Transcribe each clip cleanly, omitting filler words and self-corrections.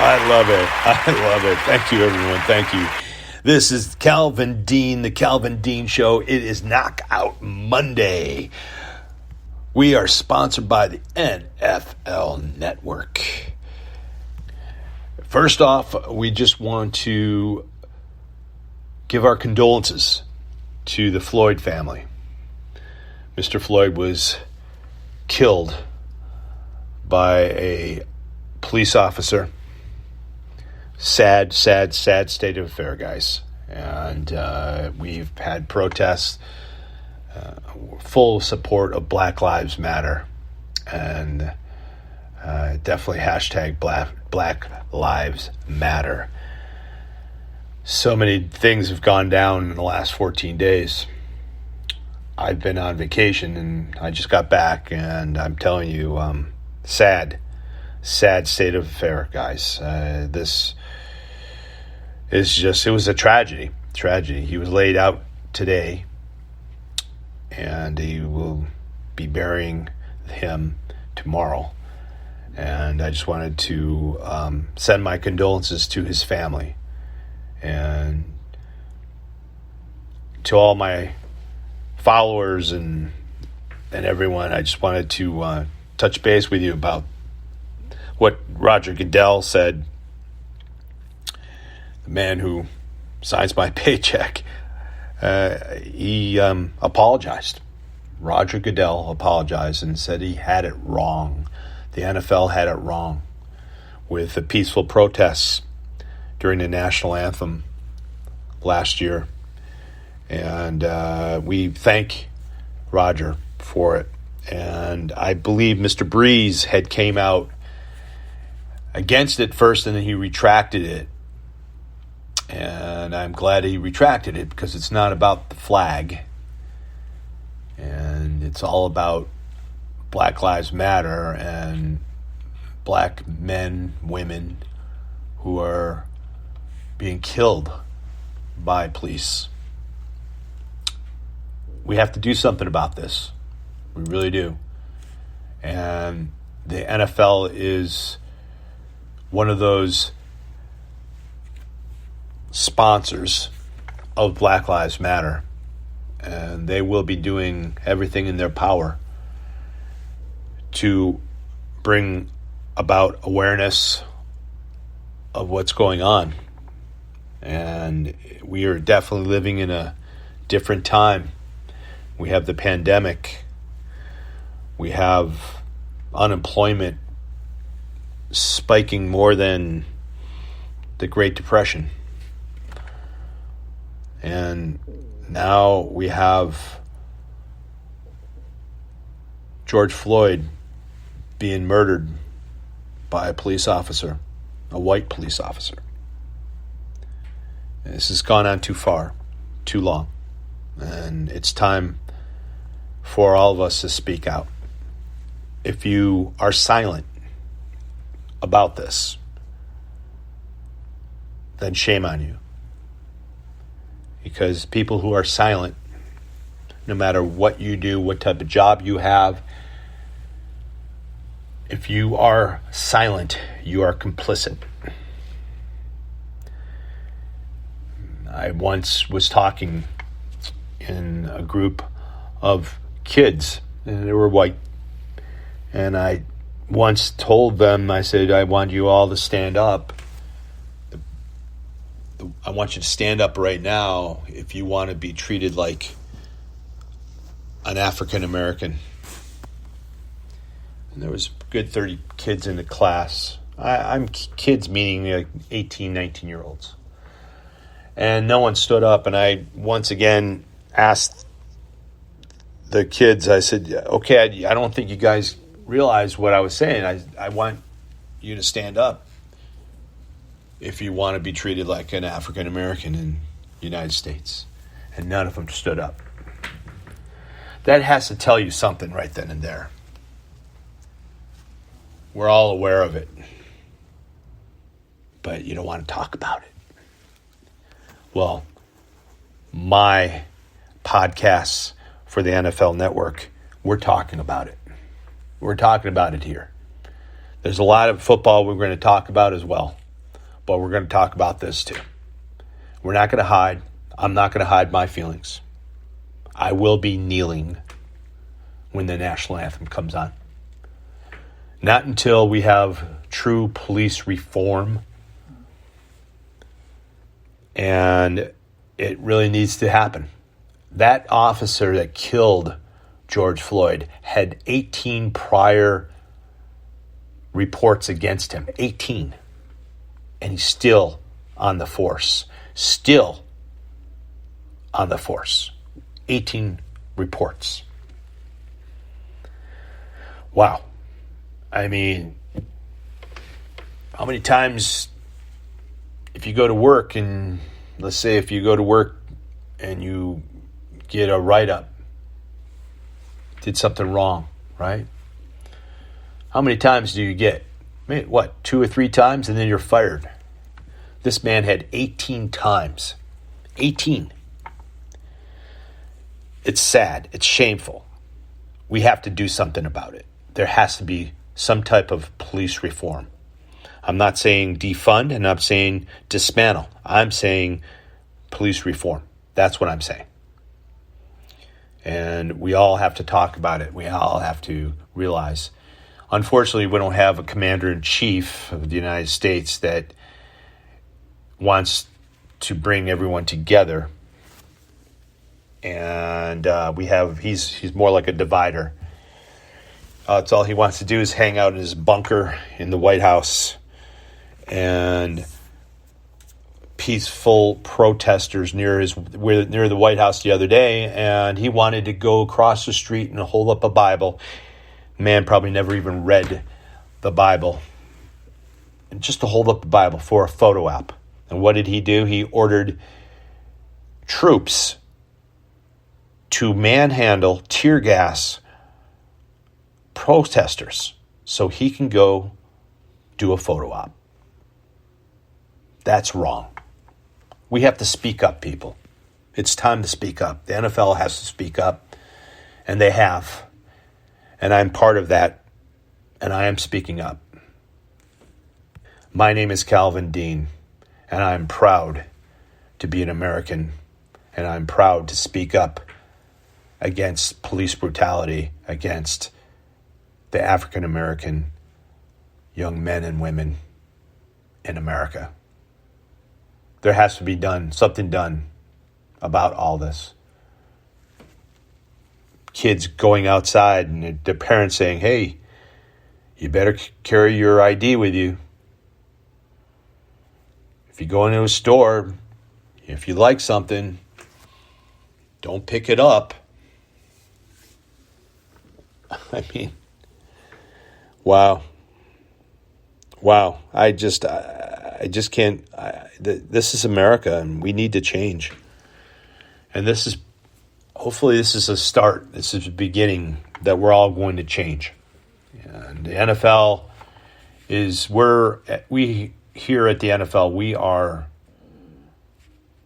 I love it. I love it. Thank you, everyone. Thank you. This is Calvin Dean, the Calvin Dean Show. It is Knockout Monday. We are sponsored by the NFL Network. First off, we just want to give our condolences to the Floyd family. Mr. Floyd was killed by a police officer. Sad state of affair, guys. And we've had protests, full support of Black Lives Matter, and definitely hashtag Black Lives Matter. So many things have gone down in the last 14 days. I've been on vacation and I just got back, and I'm telling you, sad state of affair, guys. This is just, it was a tragedy. He was laid out today, and he will be burying him tomorrow. And I just wanted to send my condolences to his family and to all my followers and everyone. I just wanted to touch base with you about what Roger Goodell said, the man who signs my paycheck. He apologized. Roger Goodell apologized and said he had it wrong. The NFL had it wrong with the peaceful protests during the national anthem last year. And we thank Roger for it. And I believe Mr. Breeze had came out against it first, and then he retracted it. And I'm glad he retracted it, because it's not about the flag. And it's all about Black Lives Matter and black men, women who are being killed by police. We have to do something about this. We really do. And the NFL is one of those sponsors of Black Lives Matter, and they will be doing everything in their power to bring about awareness of what's going on. And we are definitely living in a different time. We have the pandemic. We have unemployment spiking more than the Great Depression. And now we have George Floyd being murdered by a police officer, a white police officer. And this has gone on too far, too long. And it's time for all of us to speak out. If you are silent about this, then shame on you. Because people who are silent, no matter what you do, what type of job you have, if you are silent, you are complicit. I once was talking in a group of kids, and they were white. And I once told them, I said, I want you all to stand up. I want you to stand up right now if you want to be treated like an African American. And there was a good 30 kids in the class. I'm kids meaning like 18, 19-year-olds. And no one stood up. And I once again asked the kids, I said, okay, I don't think you guys realize what I was saying. I want you to stand up if you want to be treated like an African American in the United States. And none of them stood up. That has to tell you something right then and there. We're all aware of it, but you don't want to talk about it. Well, my podcasts for the NFL Network, we're talking about it. We're talking about it here. There's a lot of football we're going to talk about as well. but we're going to talk about this too. We're not going to hide. I'm not going to hide my feelings. I will be kneeling when the national anthem comes on. Not until we have true police reform. And it really needs to happen. That officer that killed George Floyd had 18 prior reports against him. 18. And he's still on the force. Still on the force. 18 reports. Wow. I mean, how many times, if you go to work and let's say if you go to work and you get a write-up, did something wrong, right? How many times do you get? What, 2 or 3 times and then you're fired? This man had 18 times. 18. It's sad. It's shameful. We have to do something about it. There has to be some type of police reform. I'm not saying defund and I'm saying dismantle. I'm saying police reform. That's what I'm saying. And we all have to talk about it. We all have to realize. Unfortunately, we don't have a commander-in-chief of the United States that wants to bring everyone together. And he's more like a divider. It's all he wants to do is hang out in his bunker in the White House and peaceful protesters near the White House the other day, and he wanted to go across the street and hold up a Bible. Man probably never even read the Bible. And just to hold up the Bible for a photo op. And what did he do? He ordered troops to manhandle, tear gas protesters so he can go do a photo op. That's wrong. We have to speak up, people. It's time to speak up. The NFL has to speak up, and they have. And I'm part of that, and I am speaking up. My name is Calvin Dean, and I'm proud to be an American, and I'm proud to speak up against police brutality, against the African American young men and women in America. There has to be something done about all this. Kids going outside and their parents saying, hey, you better carry your ID with you. If you go into a store, if you like something, don't pick it up. I mean, wow. I just can't. This is America, and we need to change. And hopefully this is a start. This is a beginning that we're all going to change. And the NFL we here at the NFL, we are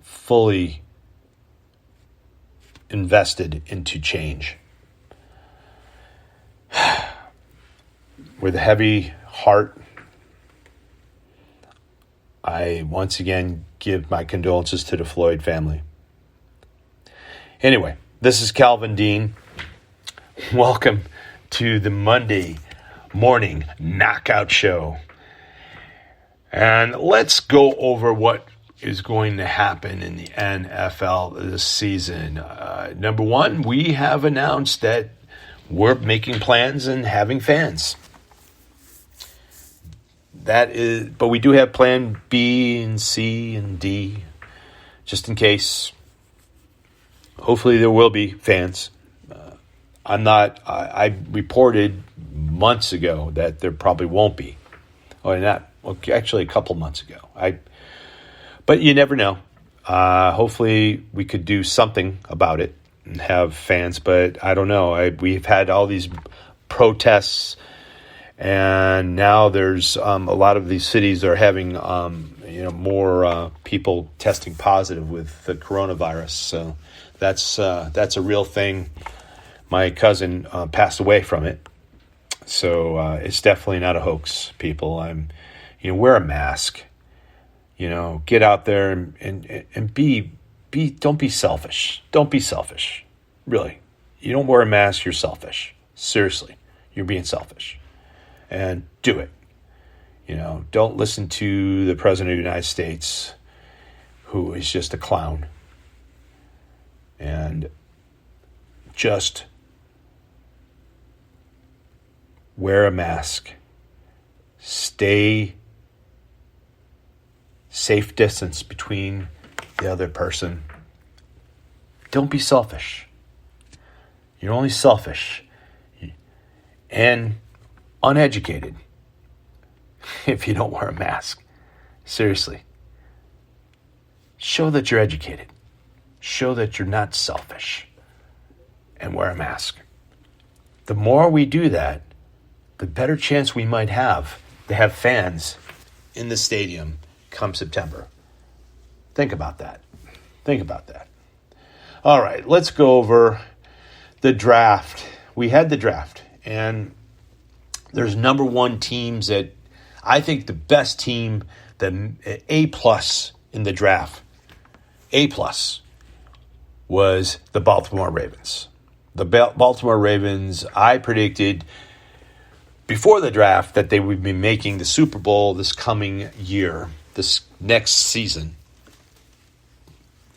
fully invested into change. With a heavy heart, I once again give my condolences to the Floyd family. Anyway, this is Calvin Dean. Welcome to the Monday morning knockout show. And let's go over what is going to happen in the NFL this season. Number one, we have announced that we're making plans and having fans. But we do have plan B and C and D, just in case. Hopefully there will be fans. I reported months ago that there probably won't be. Actually a couple months ago. But you never know. Hopefully we could do something about it and have fans, but I don't know. We've had all these protests, and now there's a lot of these cities are having more people testing positive with the coronavirus. So that's a real thing. My cousin passed away from it, so it's definitely not a hoax. People, wear a mask. Get out there and don't be selfish. Don't be selfish. Really. You don't wear a mask, you're selfish. Seriously. You're being selfish. And do it. Don't listen to the President of the United States, who is just a clown. And just wear a mask. Stay safe distance between the other person. Don't be selfish. You're only selfish and uneducated if you don't wear a mask. Seriously. Show that you're educated. Show that you're not selfish. And wear a mask. The more we do that, the better chance we might have to have fans in the stadium come September. Think about that. All right, let's go over the draft. We had the draft, and there's number one teams that I think the best team, the A+ in the draft, A+ was the Baltimore Ravens. The Baltimore Ravens, I predicted before the draft that they would be making the Super Bowl this coming year, this next season.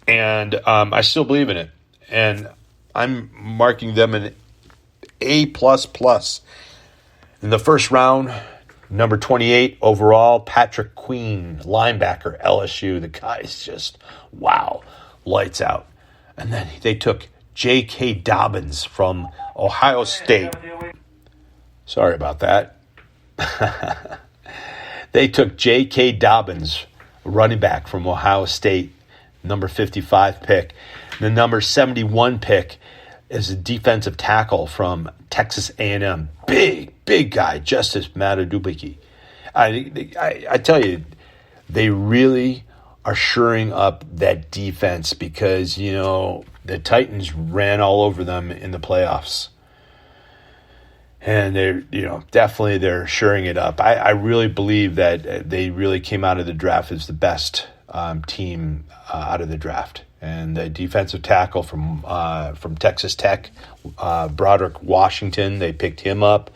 And I still believe in it. And I'm marking them an A++. In the first round, number 28 overall, Patrick Queen, linebacker, LSU. The guy is just, wow, lights out. And then they took J.K. Dobbins from Ohio State. Sorry about that. They took J.K. Dobbins, running back from Ohio State, number 55 pick. The number 71 pick is a defensive tackle from Texas A&M. Big guy, Justice Matadubiki. I tell you, they really are shoring up that defense because, the Titans ran all over them in the playoffs. And they're shoring it up. I really believe that they really came out of the draft as the best team out of the draft. And the defensive tackle from Texas Tech, Broderick Washington, they picked him up.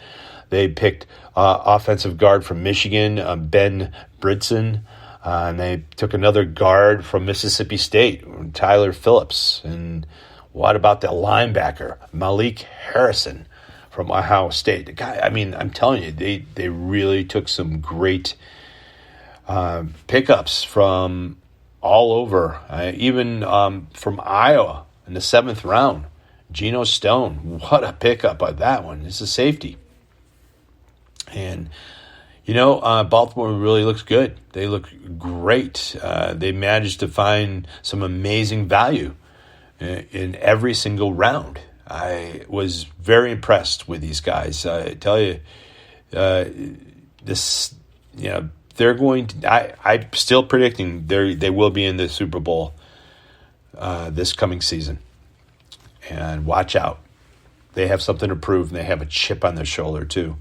They picked offensive guard from Michigan, Ben Bridson. And they took another guard from Mississippi State, Tyler Phillips. And what about the linebacker, Malik Harrison from Ohio State? The guy, I'm telling you, they really took some great pickups from all over, even from Iowa in the 7th round. Geno Stone, what a pickup by that one. It's a safety. And, Baltimore really looks good. They look great. They managed to find some amazing value in every single round. I was very impressed with these guys. I tell you, they're going to. I'm still predicting they will be in the Super Bowl this coming season. And watch out, they have something to prove, and they have a chip on their shoulder too.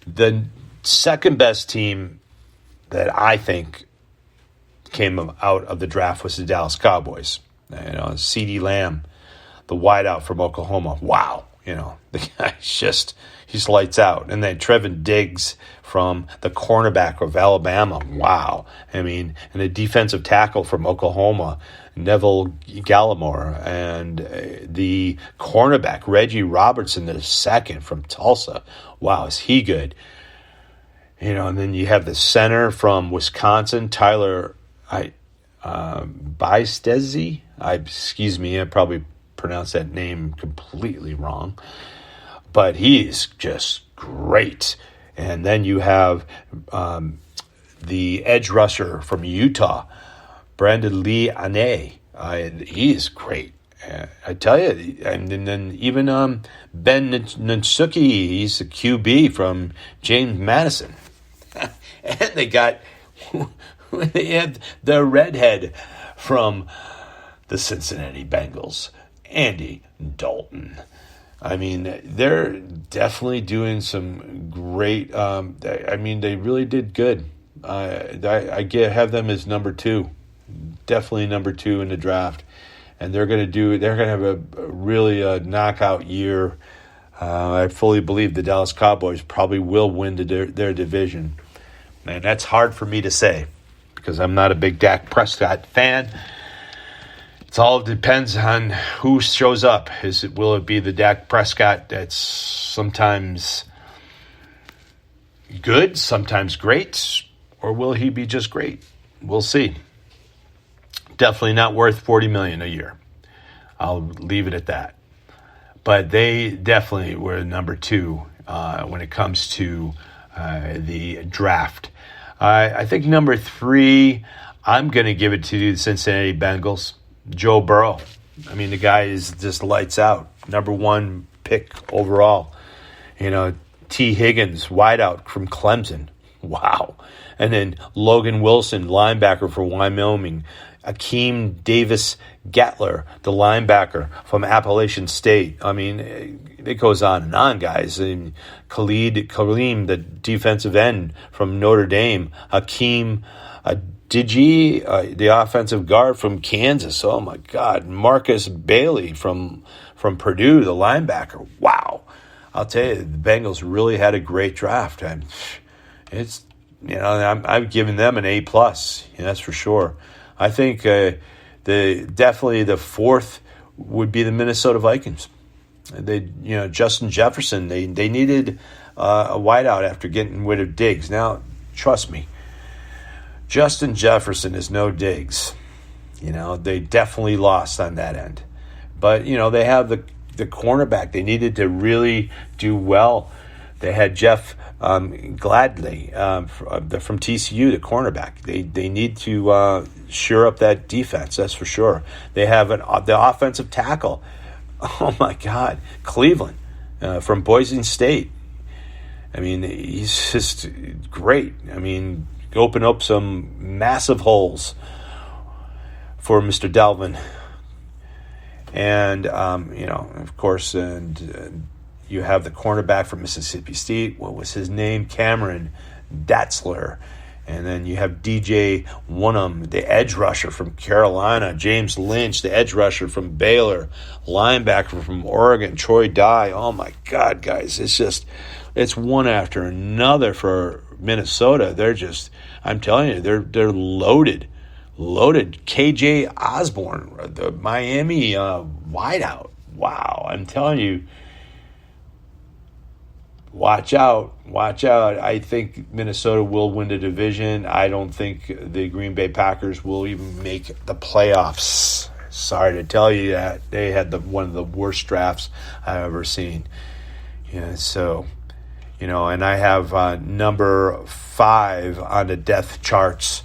The second best team that I think came out of the draft was the Dallas Cowboys. CeeDee Lamb, the wideout from Oklahoma. Wow, the guy's he's lights out. And then Trevin Diggs from the cornerback of Alabama. Wow. And a defensive tackle from Oklahoma, Neville Gallimore, and the cornerback Reggie Robertson, the second from Tulsa. Wow, is he good? And then you have the center from Wisconsin, Tyler Bystezi. Excuse me, I probably pronounced that name completely wrong. But he's just great. And then you have the edge rusher from Utah, Brandon Lee Ane. He's great. I tell you. And then even Ben Nsuki, he's the QB from James Madison. And they had the redhead from the Cincinnati Bengals, Andy Dalton. They're definitely doing some great. They really did good. have them as number 2, definitely number 2 in the draft, and they're going to have a really knockout year. I fully believe the Dallas Cowboys probably will win their division, and that's hard for me to say because I'm not a big Dak Prescott fan. It all depends on who shows up. Will it be the Dak Prescott that's sometimes good, sometimes great, or will he be just great? We'll see. Definitely not worth $40 million a year. I'll leave it at that. But they definitely were number 2 when it comes to the draft. I think number 3, I'm going to give it to the Cincinnati Bengals. Joe Burrow. I mean, the guy is just lights out. Number 1 pick overall. T. Higgins, wideout from Clemson. Wow. And then Logan Wilson, linebacker for Wyoming. Akeem Davis Gatler, the linebacker from Appalachian State. I mean, it goes on and on, guys. And Khalid Kareem, the defensive end from Notre Dame. Hakeem Digi, the offensive guard from Kansas. Oh, my God. Marcus Bailey from Purdue, the linebacker. Wow. I'll tell you, the Bengals really had a great draft. And it's, I'm giving them an A+. That's for sure. I think definitely the 4th would be the Minnesota Vikings. Justin Jefferson. They needed a wideout after getting rid of Diggs. Now, trust me, Justin Jefferson is no Diggs. They definitely lost on that end. But they have the cornerback. They needed to really do well. They had Jeff Gladney from TCU, the cornerback. They need to shore up that defense, that's for sure. They have the offensive tackle. Oh, my God. Cleveland from Boise State. I mean, he's just great. I mean, open up some massive holes for Mr. Dalvin. And, of course, you have the cornerback from Mississippi State. What was his name? Cameron Datzler. And then you have DJ Wonnum, the edge rusher from Carolina. James Lynch, the edge rusher from Baylor. Linebacker from Oregon, Troy Dye. Oh, my God, guys. It's one after another for Minnesota. I'm telling you, they're loaded. Loaded. KJ Osborne, the Miami wideout. Wow, I'm telling you. Watch out. I think Minnesota will win the division. I don't think the Green Bay Packers will even make the playoffs. Sorry to tell you that. They had one of the worst drafts I've ever seen. So, and I have number 5 on the death charts.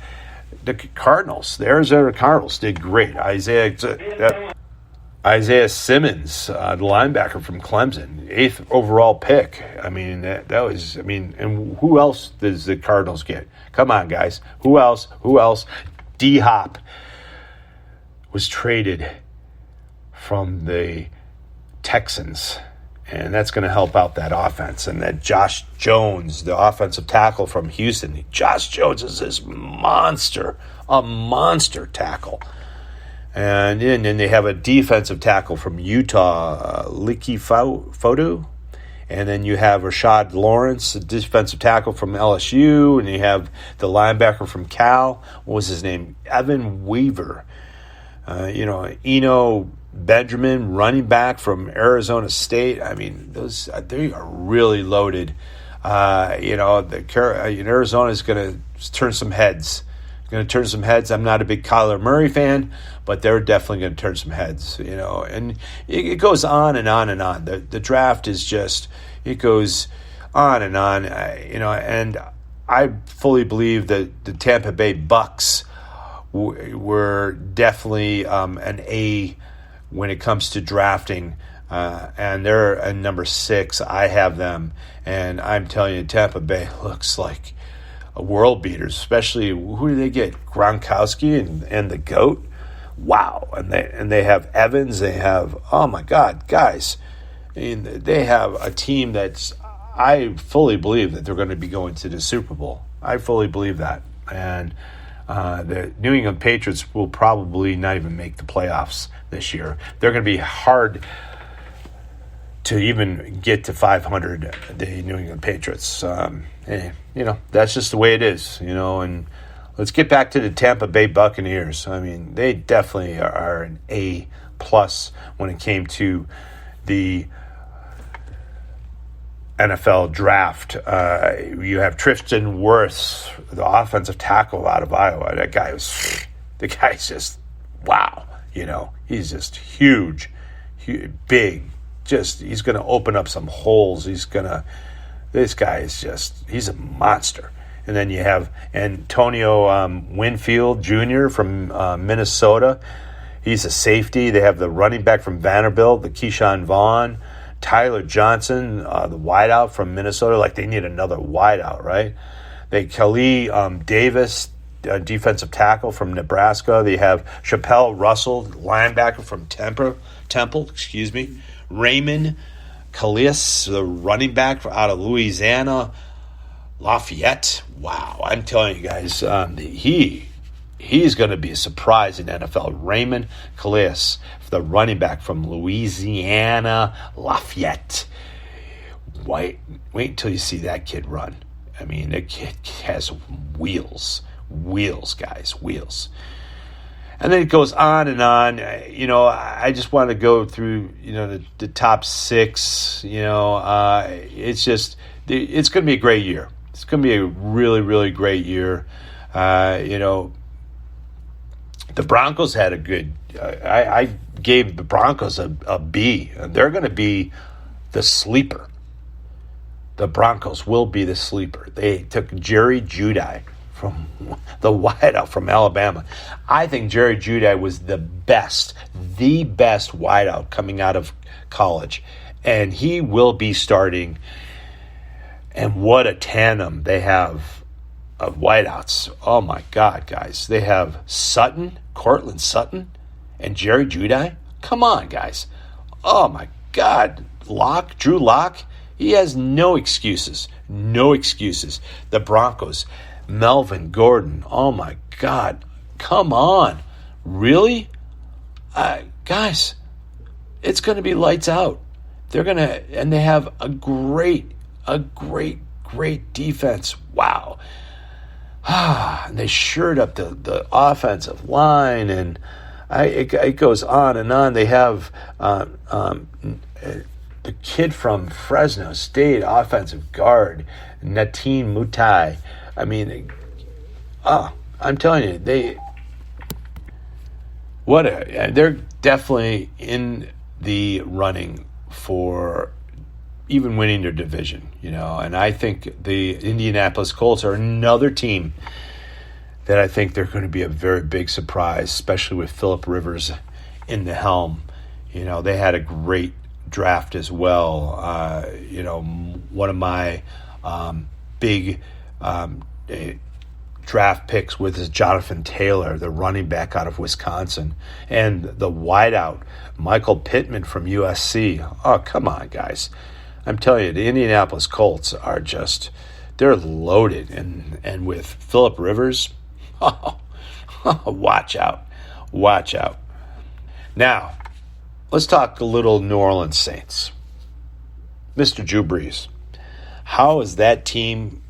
The Cardinals, the Arizona Cardinals did great. Isaiah Simmons, the linebacker from Clemson, 8th overall pick. I mean, and who else does the Cardinals get? Come on, guys. Who else? D-Hop was traded from the Texans, and that's going to help out that offense. And that Josh Jones, the offensive tackle from Houston. Josh Jones is this monster, a monster tackle. And then they have a defensive tackle from Utah, Licky Foto. And then you have Rashad Lawrence, a defensive tackle from LSU. And you have the linebacker from Cal. What was his name? Evan Weaver. Eno Benjamin, running back from Arizona State. I mean, they are really loaded. Arizona is going to turn some heads. I'm not a big Kyler Murray fan, but they're definitely going to turn some heads, and it goes on and on and on. The draft is just, it goes on and on, and I fully believe that the Tampa Bay Bucks were definitely an A when it comes to drafting, and they're a number 6. I have them, and I'm telling you, Tampa Bay looks like a world beaters, especially who do they get? Gronkowski and the GOAT. Wow. And they have Evans. They have, oh my God, guys. I mean, they have a team I fully believe that they're going to be going to the Super Bowl. I fully believe that. And the New England Patriots will probably not even make the playoffs this year. They're going to be hard to even get to 500, the New England Patriots. That's just the way it is, and let's get back to the Tampa Bay Buccaneers. I mean, they definitely are an A+ when it came to the NFL draft. You have Tristan Wirfs, the offensive tackle out of Iowa. The guy's just, wow. He's just huge, big. He's going to open up some holes. This guy is he's a monster. And then you have Antonio Winfield Jr. from Minnesota. He's a safety. They have the running back from Vanderbilt, the Keyshawn Vaughn. Tyler Johnson, the wideout from Minnesota. Like, they need another wideout, right? Khalil Davis, defensive tackle from Nebraska. They have Chappelle Russell, linebacker from Temple. Raymond Calais, the running back out of Louisiana. Lafayette. Wow, I'm telling you guys, he's going to be a surprise in NFL. Raymond Calais, the running back from Louisiana Lafayette. Wait until you see that kid run. I mean, that kid has wheels, guys, wheels. And then it goes on and on. I just want to go through, the top six. It's going to be a great year. It's going to be a really, really great year. The Broncos had a good. I gave the Broncos a B. They're going to be the sleeper. The Broncos will be the sleeper. They took Jerry Jeudy from the wideout from Alabama. I think Jerry Jeudy was the best wideout coming out of college. And he will be starting. And what a tandem they have of wideouts. Oh, my God, guys. They have Cortland Sutton, and Jerry Jeudy. Come on, guys. Oh, my God. Drew Lock, he has no excuses. No excuses. The Broncos, Melvin Gordon. Oh, my God. Come on. Really? Guys, it's going to be lights out. And they have a great defense. Wow. And they shored up the offensive line, and it goes on and on. They have the kid from Fresno State, offensive guard, Nateen Mutai. I mean, I'm telling you, they're definitely in the running for even winning their division, and I think the Indianapolis Colts are another team that I think they're going to be a very big surprise, especially with Phillip Rivers in the helm. They had a great draft as well. One of my big draft picks is Jonathan Taylor, the running back out of Wisconsin, and the wideout, Michael Pittman from USC. Oh, come on, guys. I'm telling you, the Indianapolis Colts are they're loaded. And with Phillip Rivers, watch out. Watch out. Now, let's talk a little New Orleans Saints. Mr. Drew Brees. How is that team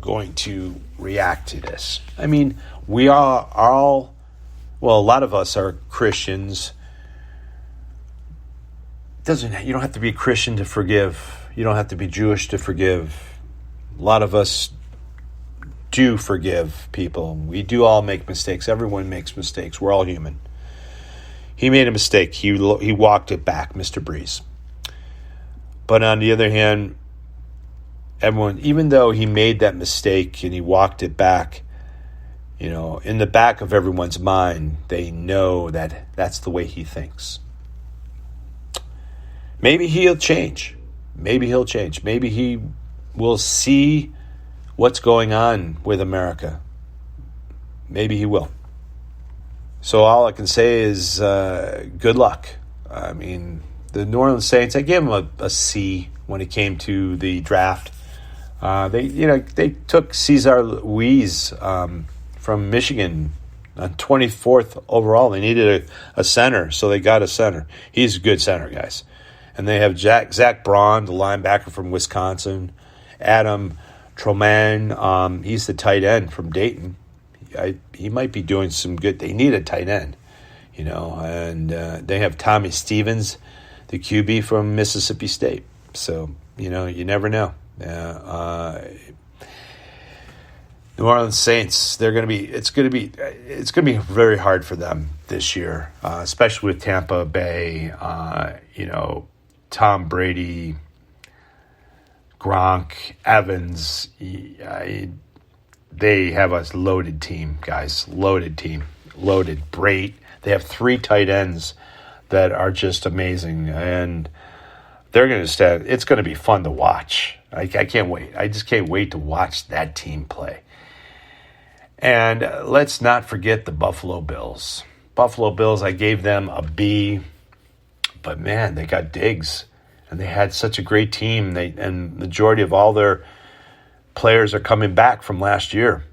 going to react to this? I mean, we are all, a lot of us are Christians. You don't have to be a Christian to forgive. You don't have to be Jewish to forgive. A lot of us do forgive people. We do all make mistakes. Everyone makes mistakes. We're all human. He made a mistake. He walked it back, Mr. Brees. But on the other hand, everyone, even though he made that mistake and he walked it back, in the back of everyone's mind, they know that that's the way he thinks. Maybe he'll change. Maybe he will see what's going on with America. Maybe he will. So all I can say is good luck. I mean, the New Orleans Saints, I gave them a C when it came to the draft. They took Cesar Ruiz from Michigan on 24th overall. They needed a center, so they got a center. He's a good center, guys. And they have Zach Braun, the linebacker from Wisconsin. Adam Troman, he's the tight end from Dayton. He might be doing some good. They need a tight end, and they have Tommy Stevens, the QB from Mississippi State. So, you never know. New Orleans Saints, it's going to be very hard for them this year, especially with Tampa Bay, Tom Brady, Gronk, Evans. They have a loaded team, guys. Loaded team. Loaded. Great. They have 3 tight ends that are just amazing. And they're going to stand. It's going to be fun to watch. I can't wait. I just can't wait to watch that team play. And let's not forget the Buffalo Bills. Buffalo Bills, I gave them a B. But, man, they got Diggs. And they had such a great team. And the majority of all their players are coming back from last year.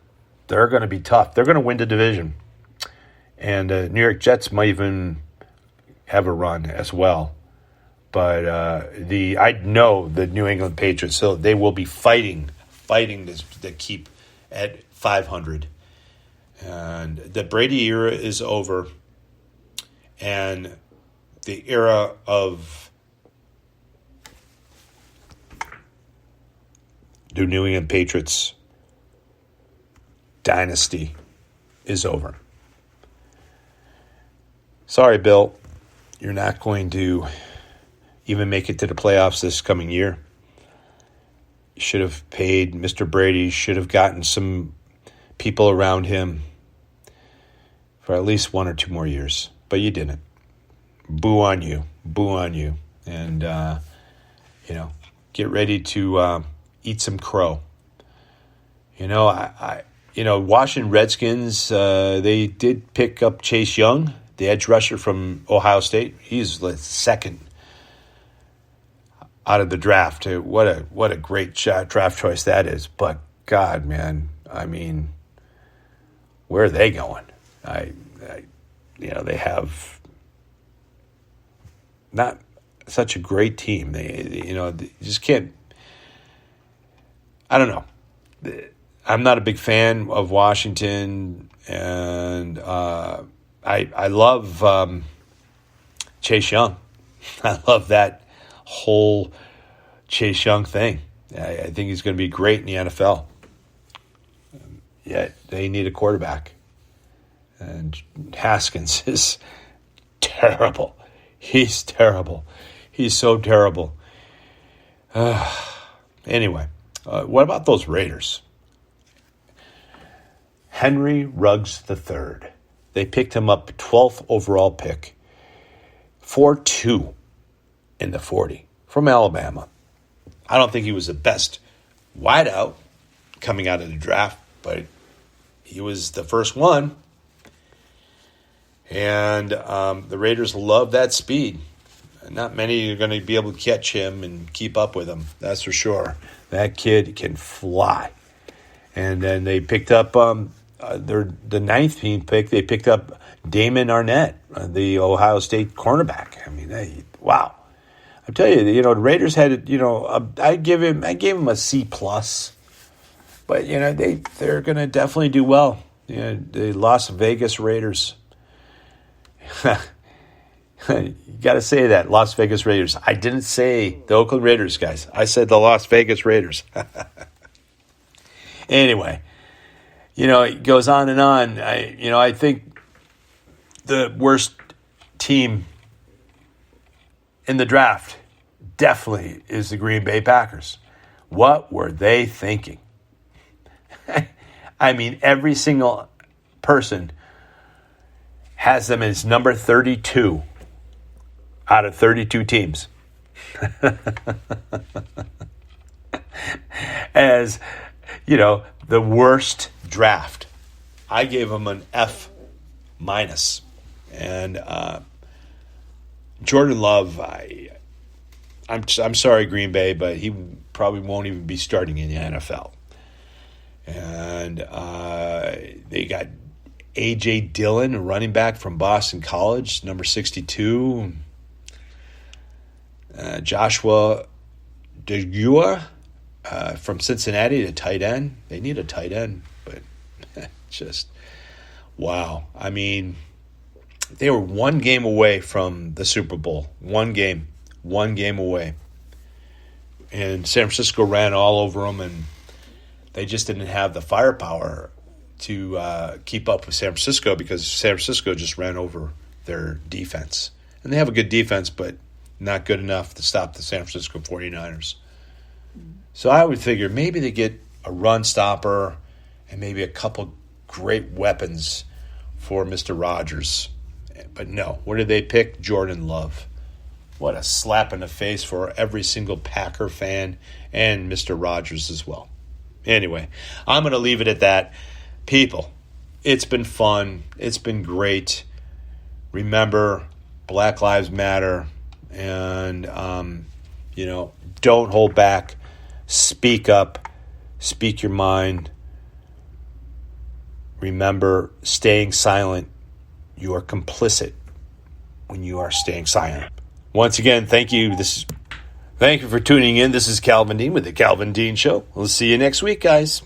They're going to be tough. They're going to win the division. And New York Jets might even have a run as well. But I know the New England Patriots, so they will be fighting to keep at 500. And the Brady era is over. And the era of the New England Patriots dynasty is over. Sorry, Bill. You're not going to even make it to the playoffs this coming year. You should have paid Mr. Brady, should have gotten some people around him for at least 1 or 2 more years. But you didn't. Boo on you. Boo on you. And, get ready to eat some crow. Washington Redskins, they did pick up Chase Young, the edge rusher from Ohio State. He's the second out of the draft. What a great draft choice that is. But God, man, I mean, where are they going? They have not such a great team. They just can't. I don't know. I'm not a big fan of Washington, and I love Chase Young. I love that whole Chase Young thing. I think he's going to be great in the NFL. Yet they need a quarterback. And Haskins is terrible. He's terrible. He's so terrible. Anyway. What about those Raiders? Henry Ruggs III. They picked him up 12th overall pick. 4.2 in the 40 from Alabama. I don't think he was the best wideout coming out of the draft, but he was the first one. And the Raiders love that speed. Not many are going to be able to catch him and keep up with him, that's for sure. That kid can fly. And then they picked up the 9th team pick. They picked up Damon Arnett, the Ohio State cornerback. I mean, wow. I tell you, the Raiders had, I gave him a C+. But, they're going to definitely do well. The Las Vegas Raiders. You got to say that, Las Vegas Raiders. I didn't say the Oakland Raiders, guys. I said the Las Vegas Raiders. Anyway, it goes on and on. I think the worst team in the draft definitely is the Green Bay Packers. What were they thinking? I mean, every single person has them as number 32 out of 32 teams. As, the worst draft. I gave them an F-. And Jordan Love, I'm sorry, Green Bay, but he probably won't even be starting in the NFL. And they got A.J. Dillon, a running back from Boston College, number 62. Joshua DeGua from Cincinnati, the tight end. They need a tight end, but just, wow. I mean, they were one game away from the Super Bowl. One game away. And San Francisco ran all over them, and they just didn't have the firepower to keep up with San Francisco because San Francisco just ran over their defense. And they have a good defense, but not good enough to stop the San Francisco 49ers. So I would figure maybe they get a run stopper and maybe a couple great weapons for Mr. Rodgers. But no, what did they pick? Jordan Love. What a slap in the face for every single Packer fan and Mr. Rodgers as well. Anyway, I'm going to leave it at that. People, it's been fun. It's been great. Remember, Black Lives Matter. And, don't hold back. Speak up. Speak your mind. Remember, staying silent. You are complicit when you are staying silent. Once again, thank you. Thank you for tuning in. This is Calvin Dean with The Calvin Dean Show. We'll see you next week, guys.